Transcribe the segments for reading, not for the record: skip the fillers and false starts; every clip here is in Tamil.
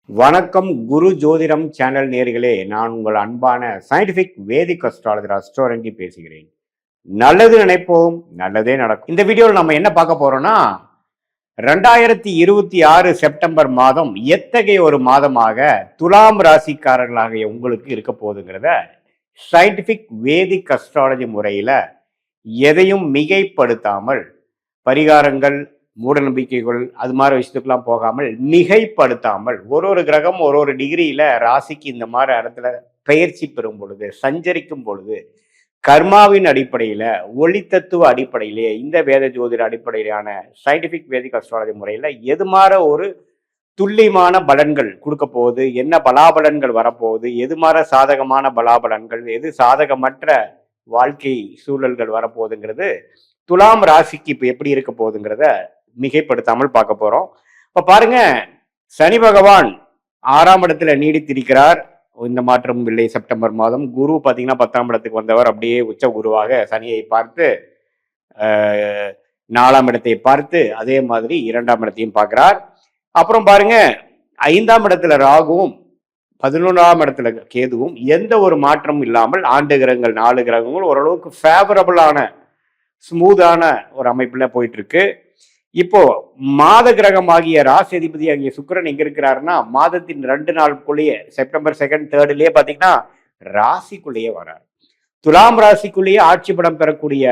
வணக்கம் குரு ஜோதிடம் சேனல் நேர்களே, நான் உங்கள் அன்பான சயின்டிபிக் வேதிக் அஸ்ட்ராலஜர் அஸ்ட்ரோரங்கி பேசுகிறேன். நல்லது நினைப்போம், நல்லதே நடக்கும். இந்த வீடியோவில் நம்ம என்ன பார்க்க போறோம்னா 2026 செப்டம்பர் மாதம் எத்தகைய ஒரு மாதமாக துலாம் ராசிக்காரர்களாக உங்களுக்கு இருக்க போகுதுங்கிறத சயின்டிபிக் வேதிக் அஸ்ட்ராலஜி முறையில எதையும் மிகைப்படுத்தாமல் பரிகாரங்கள் மூட நம்பிக்கைகள் அது மாதிரி விஷயத்துக்கெல்லாம் போகாமல் மிகைப்படுத்தாமல் ஒரு கிரகம் ஒரு டிகிரியில ராசிக்கு இந்த மாதிரி இடத்துல பெயர்ச்சி பெறும் பொழுது சஞ்சரிக்கும் பொழுது கர்மாவின் அடிப்படையில ஒளி தத்துவ அடிப்படையிலே இந்த வேத ஜோதிட அடிப்படையிலான சயின்டிபிக் வேதிக் அஸ்ட்ராலஜி முறையில எது மாதிரி ஒரு துல்லியமான பலன்கள் கொடுக்க போகுது, என்ன பலாபலன்கள் வரப்போகுது, எது மாதிரி சாதகமான பலாபலன்கள், எது சாதகமற்ற வாழ்க்கை சூழல்கள் வரப்போகுதுங்கிறது துலாம் ராசிக்கு இப்ப எப்படி இருக்க போகுதுங்கிறத மிகைப்படுத்தாமல் பார்க்க போறோம். இப்ப பாருங்க, சனி பகவான் 6ஆம் இடத்துல நீடித்திருக்கிறார். இந்த மாற்றம் இல்லை. செப்டம்பர் மாதம் குரு பாத்தீங்கன்னா 10ஆம் இடத்துக்கு வந்தவர் அப்படியே உச்ச குருவாக சனியை பார்த்து 4ஆம் இடத்தை பார்த்து அதே மாதிரி 2ஆம் இடத்தையும் பார்க்கிறார். அப்புறம் பாருங்க, 5ஆம் இடத்துல ராகுவும் 11ஆம் இடத்துல கேதுவும் எந்த ஒரு மாற்றமும் இல்லாமல் ஆண்டு கிரகங்கள் 4 கிரகங்கள் ஓரளவுக்கு ஃபேவரபிளான ஸ்மூதான ஒரு அமைப்புல போயிட்டு இருக்கு. இப்போ மாத கிரகம் ஆகிய ராசி அதிபதி ஆகிய சுக்கிரன் எங்க இருக்கிறாருன்னா மாதத்தின் 2 நாளுக்குள்ளேயே செப்டம்பர் 2nd 3rdலயே பாத்தீங்கன்னா ராசிக்குள்ளேயே வராரு. துலாம் ராசிக்குள்ளேயே ஆட்சி படம் பெறக்கூடிய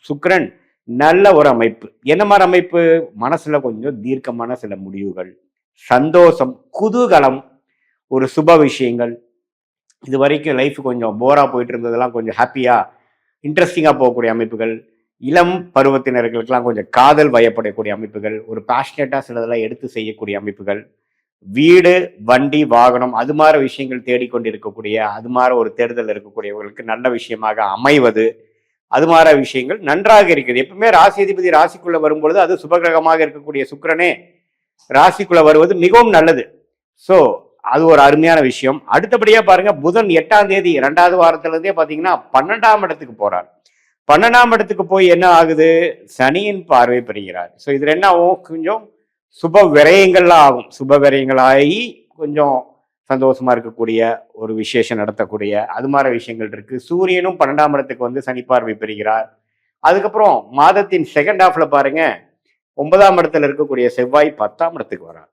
சுக்கிரன் நல்ல ஒரு அமைப்பு. என்ன மாதிரி அமைப்பு? மனசுல கொஞ்சம் தீர்க்கமான சில முடிவுகள், சந்தோஷம், குதூகலம், ஒரு சுப விஷயங்கள். இது வரைக்கும் லைஃப் கொஞ்சம் போரா போயிட்டு இருந்ததெல்லாம் கொஞ்சம் ஹாப்பியா இன்ட்ரெஸ்டிங்காக போகக்கூடிய அமைப்புகள், இளம் பருவத்தினர்களுக்கெல்லாம் கொஞ்சம் காதல் வயப்படக்கூடிய அமைப்புகள், ஒரு பேஷனேட்டாக சிலதெல்லாம் எடுத்து செய்யக்கூடிய அமைப்புகள், வீடு வண்டி வாகனம் அது மாதிரி விஷயங்கள் தேடிக்கொண்டு இருக்கக்கூடிய அது மாதிரி ஒரு தேடுதல் இருக்கக்கூடியவர்களுக்கு நல்ல விஷயமாக அமைவது, அது மாதிரி விஷயங்கள் நன்றாக இருக்குது. எப்பவுமே ராசி அதிபதி ராசிக்குள்ள வரும்பொழுது அது சுபகிரகமாக இருக்கக்கூடிய சுக்கிரனே ராசிக்குள்ள வருவது மிகவும் நல்லது. ஸோ அது ஒரு அருமையான விஷயம். அடுத்தபடியா பாருங்க, புதன் 8ஆம் தேதி 2வது வாரத்துல இருந்தே பாத்தீங்கன்னா 12ஆம் இடத்துக்கு போறார். 12ஆம் இடத்துக்கு போய் என்ன ஆகுது? சனியின் பார்வை பெறுகிறார். ஸோ இதுல என்ன ஆகும்? கொஞ்சம் சுப விரயங்கள்லாம் ஆகும். சுப விரயங்களாகி கொஞ்சம் சந்தோஷமா இருக்கக்கூடிய ஒரு விசேஷம் நடத்தக்கூடிய அது மாதிரி விஷயங்கள் இருக்கு. சூரியனும் 12ஆம் இடத்துக்கு வந்து சனி பார்வை பெறுகிறார். அதுக்கப்புறம் மாதத்தின் செகண்ட் ஹாஃப்ல பாருங்க, 9ஆம் இடத்துல இருக்கக்கூடிய செவ்வாய் 10ஆம் இடத்துக்கு வரார்.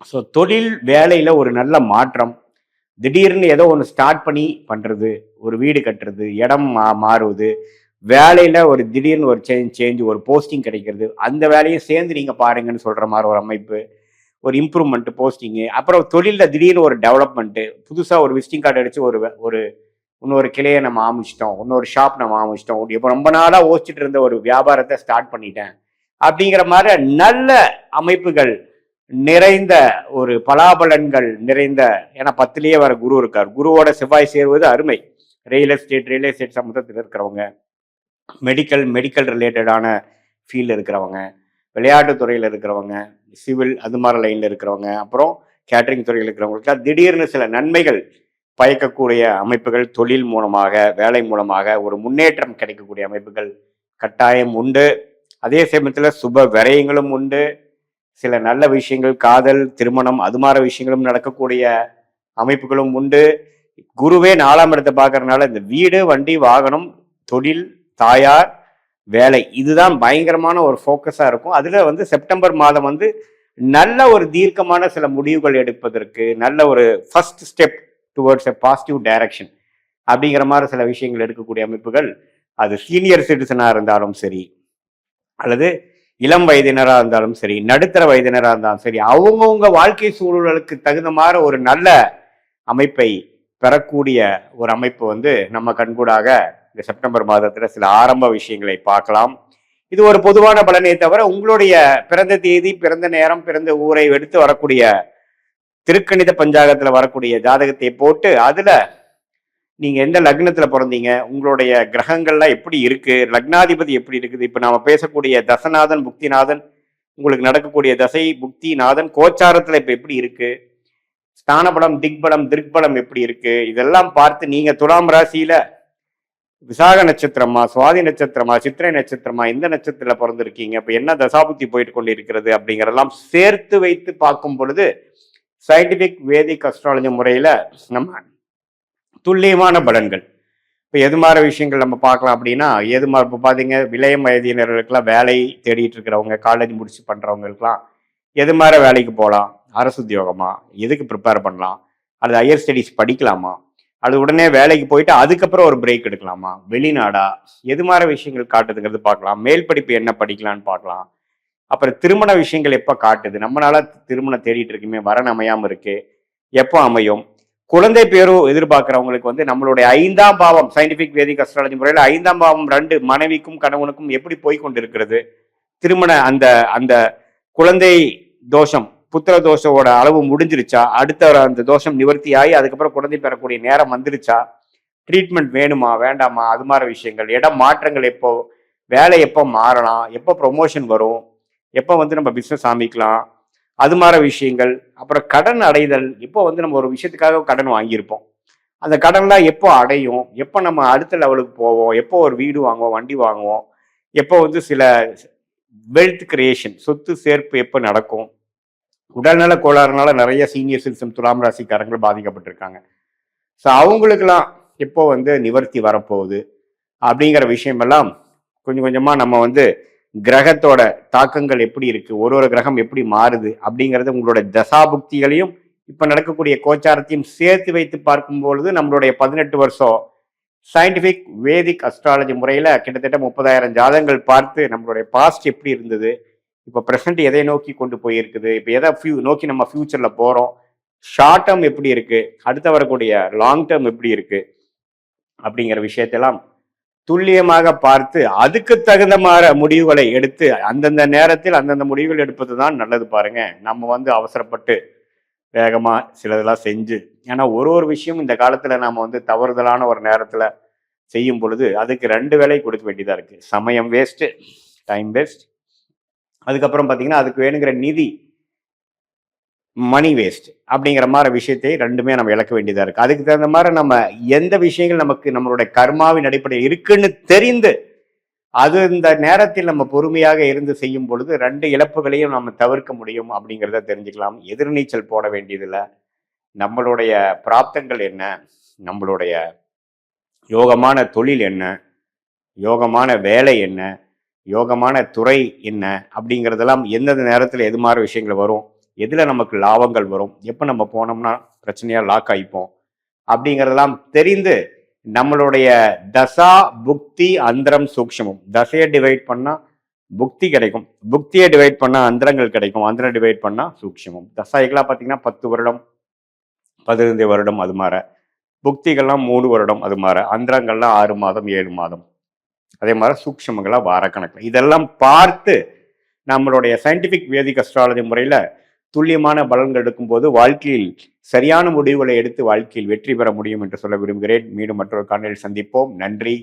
ஸோ தொழில் வேலையில ஒரு நல்ல மாற்றம், திடீர்னு ஏதோ ஒன்று ஸ்டார்ட் பண்ணி பண்றது, ஒரு வீடு கட்டுறது, இடம் மாறுவது, வேலையில ஒரு திடீர்னு ஒரு சேஞ்ச், ஒரு போஸ்டிங் கிடைக்கிறது, அந்த வேலையும் சேர்ந்து நீங்க பாருங்கன்னு சொல்ற மாதிரி ஒரு அமைப்பு, ஒரு இம்ப்ரூவ்மெண்ட் போஸ்டிங்கு. அப்புறம் தொழிலில் திடீர்னு ஒரு டெவலப்மெண்ட்டு, புதுசாக ஒரு விசிட்டிங் கார்டு அடிச்சு ஒரு இன்னொரு கிளையை நம்ம ஆரம்பிச்சிட்டோம், இன்னொரு ஷாப் நம்ம ஆரம்பிச்சிட்டோம், இப்போ ரொம்ப நாளாக ஓச்சிட்டு இருந்த ஒரு வியாபாரத்தை ஸ்டார்ட் பண்ணிட்டேன் அப்படிங்கிற மாதிரி நல்ல அமைப்புகள் நிறைந்த ஒரு பலாபலன்கள் நிறைந்த. ஏன்னா 10லயே வர குரு இருக்கார். குருவோட செவ்வாய் சேருவது அருமை. ரியல் எஸ்டேட் சம்பந்தத்தில் இருக்கிறவங்க, மெடிக்கல் ரிலேட்டடான ஃபீல்டு இருக்கிறவங்க, விளையாட்டுத்துறையில் இருக்கிறவங்க, சிவில் அது மாதிரி லைனில் இருக்கிறவங்க, அப்புறம் கேட்டரிங் துறையில் இருக்கிறவங்களுக்கு திடீர்னு சில நன்மைகள் பயக்கக்கூடிய அமைப்புகள், தொழில் மூலமாக வேலை மூலமாக ஒரு முன்னேற்றம் கிடைக்கக்கூடிய அமைப்புகள் கட்டாயம் உண்டு. அதே சமயத்தில் சுப விரயங்களும் உண்டு. சில நல்ல விஷயங்கள், காதல், திருமணம் அது மாதிரி விஷயங்களும் நடக்கக்கூடிய அமைப்புகளும் உண்டு. குருவே 4ஆம் இடத்தை பார்க்கறதுனால இந்த வீடு வண்டி வாகனம் தொழில் தாயார் வேலை இதுதான் பயங்கரமான ஒரு ஃபோக்கஸாக இருக்கும். அதில் வந்து செப்டம்பர் மாதம் வந்து நல்ல ஒரு தீர்க்கமான சில முடிவுகள் எடுப்பதற்கு நல்ல ஒரு ஃபர்ஸ்ட் ஸ்டெப் டுவர்ட்ஸ் எ பாசிட்டிவ் டைரக்ஷன் அப்படிங்கிற மாதிரி சில விஷயங்கள் எடுக்கக்கூடிய அமைப்புகள், அது சீனியர் சிட்டிசனாக இருந்தாலும் சரி அல்லது இளம் வயதினராக இருந்தாலும் சரி, நடுத்தர வயதினராக இருந்தாலும் சரி, அவங்கவுங்க வாழ்க்கை சூழலுக்கு தகுந்த மாதிரி ஒரு நல்ல அமைப்பை பெறக்கூடிய ஒரு அமைப்பு வந்து நம்ம கண்கூடாக இந்த செப்டம்பர் மாதத்துல சில ஆரம்ப விஷயங்களை பார்க்கலாம். இது ஒரு பொதுவான பலனே தவிர உங்களுடைய பிறந்த தேதி, பிறந்த நேரம், பிறந்த ஊரை எடுத்து வரக்கூடிய திருக்கணித பஞ்சாங்கத்துல வரக்கூடிய ஜாதகத்தை போட்டு அதுல நீங்க எந்த லக்னத்துல பிறந்தீங்க, உங்களுடைய கிரகங்கள்லாம் எப்படி இருக்கு, லக்னாதிபதி எப்படி இருக்குது, இப்ப நாம பேசக்கூடிய தசநாதன் புக்திநாதன் உங்களுக்கு நடக்கக்கூடிய தசை புக்திநாதன் கோச்சாரத்துல இப்ப எப்படி இருக்கு, ஸ்தானபலம் திக்பலம் எப்படி இருக்கு, இதெல்லாம் பார்த்து நீங்க துலாம் ராசியில விசாக நட்சத்திரமா, சுவாதி நட்சத்திரமா, சித்திரை நட்சத்திரமா, எந்த நட்சத்திரத்துல பிறந்திருக்கீங்க, இப்ப என்ன தசாபுத்தி போயிட்டு கொண்டு இருக்கிறது அப்படிங்கிறதெல்லாம் சேர்த்து வைத்து பார்க்கும் பொழுது சயின்டிபிக் வேதிக் அஸ்ட்ராலஜி முறையில நம்ம துல்லியமான பலன்கள். இப்போ எது மாதிரி விஷயங்கள் நம்ம பார்க்கலாம் அப்படின்னா, எது மாதிரி இப்போ பார்த்தீங்க இளைய வயதினர்களுக்கெல்லாம் வேலை தேடிட்டு இருக்கிறவங்க, காலேஜ் முடிச்சு பண்ணுறவங்களுக்குலாம் எது மாதிரி வேலைக்கு போகலாம், அரசு உத்தியோகமா, எதுக்கு ப்ரிப்பேர் பண்ணலாம், அல்லது ஹையர் ஸ்டடீஸ் படிக்கலாமா, அது உடனே வேலைக்கு போயிட்டு அதுக்கப்புறம் ஒரு பிரேக் எடுக்கலாமா, வெளிநாடா, எது மாதிரி விஷயங்கள் காட்டுதுங்கிறது பார்க்கலாம். மேல் படிப்பு என்ன படிக்கலான்னு பார்க்கலாம். அப்புறம் திருமண விஷயங்கள் எப்போ காட்டுது, நம்மளால திருமணம் தேடிட்டு இருக்குமே, வரன் அமையாமல் இருக்கு, எப்போ அமையும். குழந்தை பேரும் எதிர்பார்க்கிறவங்களுக்கு வந்து நம்மளுடைய 5ஆம் பாவம் சயின்டிபிக் வேதிக் அஸ்ட்ராலஜி முறையில் 5ஆம் பாவம் 2 மனைவிக்கும் கணவனுக்கும் எப்படி போய் கொண்டிருக்கிறது, திருமண அந்த அந்த குழந்தை தோஷம் புத்திர தோஷோட அளவு முடிஞ்சிருச்சா, அடுத்த அந்த தோஷம் நிவர்த்தி ஆகி அதுக்கப்புறம் குழந்தை பெறக்கூடிய நேரம் வந்துருச்சா, ட்ரீட்மெண்ட் வேணுமா வேண்டாமா, அது மாதிரி விஷயங்கள், இடம் மாற்றங்கள் எப்போ, வேலை எப்போ மாறலாம், எப்போ ப்ரொமோஷன் வரும், எப்போ வந்து நம்ம பிஸ்னஸ் ஆரம்பிக்கலாம், அது மாதிரி விஷயங்கள். அப்புறம் கடன் அடைதல், இப்போ வந்து நம்ம ஒரு விஷயத்துக்காக கடன் வாங்கியிருப்போம், அந்த கடன்லாம் எப்போ அடையும், எப்போ நம்ம அடுத்த லெவலுக்கு போவோம், எப்போ ஒரு வீடு வாங்குவோம், வண்டி வாங்குவோம், எப்போ வந்து சில வெல்த் கிரியேஷன் சொத்து சேர்ப்பு எப்போ நடக்கும். உடல்நல கோளாறுனால நிறைய சீனியர் சிட்டிசன் துலாம் ராசிக்காரங்கள் பாதிக்கப்பட்டிருக்காங்க. ஸோ அவங்களுக்கெல்லாம் எப்போ வந்து நிவர்த்தி வரப்போகுது அப்படிங்கிற விஷயமெல்லாம் கொஞ்சம் கொஞ்சமாக நம்ம வந்து கிரகத்தோட தாக்கங்கள் எப்படி இருக்கு, ஒரு கிரகம் எப்படி மாறுது அப்படிங்கிறது உங்களோட தசாபுக்திகளையும் இப்ப நடக்கக்கூடிய கோச்சாரத்தையும் சேர்த்து வைத்து பார்க்கும்பொழுது நம்மளுடைய 18 வருஷம் சயின்டிபிக் வேதிக் அஸ்ட்ராலஜி முறையில கிட்டத்தட்ட 30,000 ஜாதகங்கள் பார்த்து நம்மளுடைய பாஸ்ட் எப்படி இருந்தது, இப்போ ப்ரெசென்ட் எதை நோக்கி கொண்டு போயிருக்குது, இப்போ எதை நோக்கி நம்ம ஃபியூச்சர்ல போறோம், ஷார்ட் டேர்ம் எப்படி இருக்கு, அடுத்த வரக்கூடிய லாங் டேர்ம் எப்படி இருக்கு அப்படிங்கிற விஷயத்தெல்லாம் துல்லியமாக பார்த்து அதுக்கு தகுந்த மாதிரி முடிவுகளை எடுத்து அந்தந்த நேரத்தில் அந்தந்த முடிவுகள் எடுப்பது தான் நல்லது. பாருங்க, நம்ம வந்து அவசரப்பட்டு வேகமா சிலதெல்லாம் செஞ்சு, ஏன்னா ஒரு விஷயம் இந்த காலத்துல நாம வந்து தவறுதலான ஒரு நேரத்துல செய்யும் பொழுது அதுக்கு 2 வேலை கொடுக்க வேண்டியதா இருக்கு. சமயம் வேஸ்ட், டைம் வேஸ்ட், அதுக்கப்புறம் பாத்தீங்கன்னா அதுக்கு வேணுங்கிற நிதி மணி வேஸ்ட் அப்படிங்கிற மாதிரி விஷயத்தை 2மே நம்ம இழக்க வேண்டியதா இருக்கு. அதுக்கு தகுந்த மாதிரி நம்ம எந்த விஷயங்கள் நமக்கு நம்மளுடைய கர்மாவின் அடிப்படையில் இருக்குன்னு தெரிந்து அது இந்த நேரத்தில் நம்ம பொறுமையாக இருந்து செய்யும் பொழுது 2 இழப்புகளையும் நம்ம தவிர்க்க முடியும் அப்படிங்கிறத தெரிஞ்சுக்கலாம். எதிர்நீச்சல் போட வேண்டியதில்லை. நம்மளுடைய பிராப்தங்கள் என்ன, நம்மளுடைய யோகமான தொழில் என்ன, யோகமான வேலை என்ன, யோகமான துறை என்ன அப்படிங்கிறதெல்லாம் எந்தெந்த நேரத்தில் எது மாதிரி விஷயங்கள் வரும், எதில் நமக்கு லாபங்கள் வரும், எப்போ நம்ம போனோம்னா பிரச்சனையாக லாக் ஆகிப்போம் அப்படிங்கிறதெல்லாம் தெரிந்து நம்மளுடைய தசா புக்தி அந்தரம் சூக்ஷமும், தசையை டிவைட் பண்ணால் புக்தி கிடைக்கும், புக்தியை டிவைட் பண்ணால் அந்தரங்கள் கிடைக்கும், அந்தரம் டிவைட் பண்ணால் சூக்ஷமும். தசாய்களாக பார்த்தீங்கன்னா 10 வருடம் 15 வருடம் அது மாதிரி, புக்திகள்லாம் 3 வருடம் அது மாதிரி, அந்தரங்கள்லாம் 6 மாதம் 7 மாதம், அதே மாதிரி சூக்ஷமங்களாக வாரக்கணக்கில். இதெல்லாம் பார்த்து நம்மளுடைய சயின்டிபிக் வேதிக் அஸ்ட்ராலஜி முறையில் துல்லியமான பலன்கள் எடுக்கும்போது வாழ்க்கையில் சரியான முடிவுகளை எடுத்து வாழ்க்கையில் வெற்றி பெற முடியும் என்று சொல்ல விரும்புகிறேன். மீண்டும் மற்றொரு காணொளியில் சந்திப்போம். நன்றி.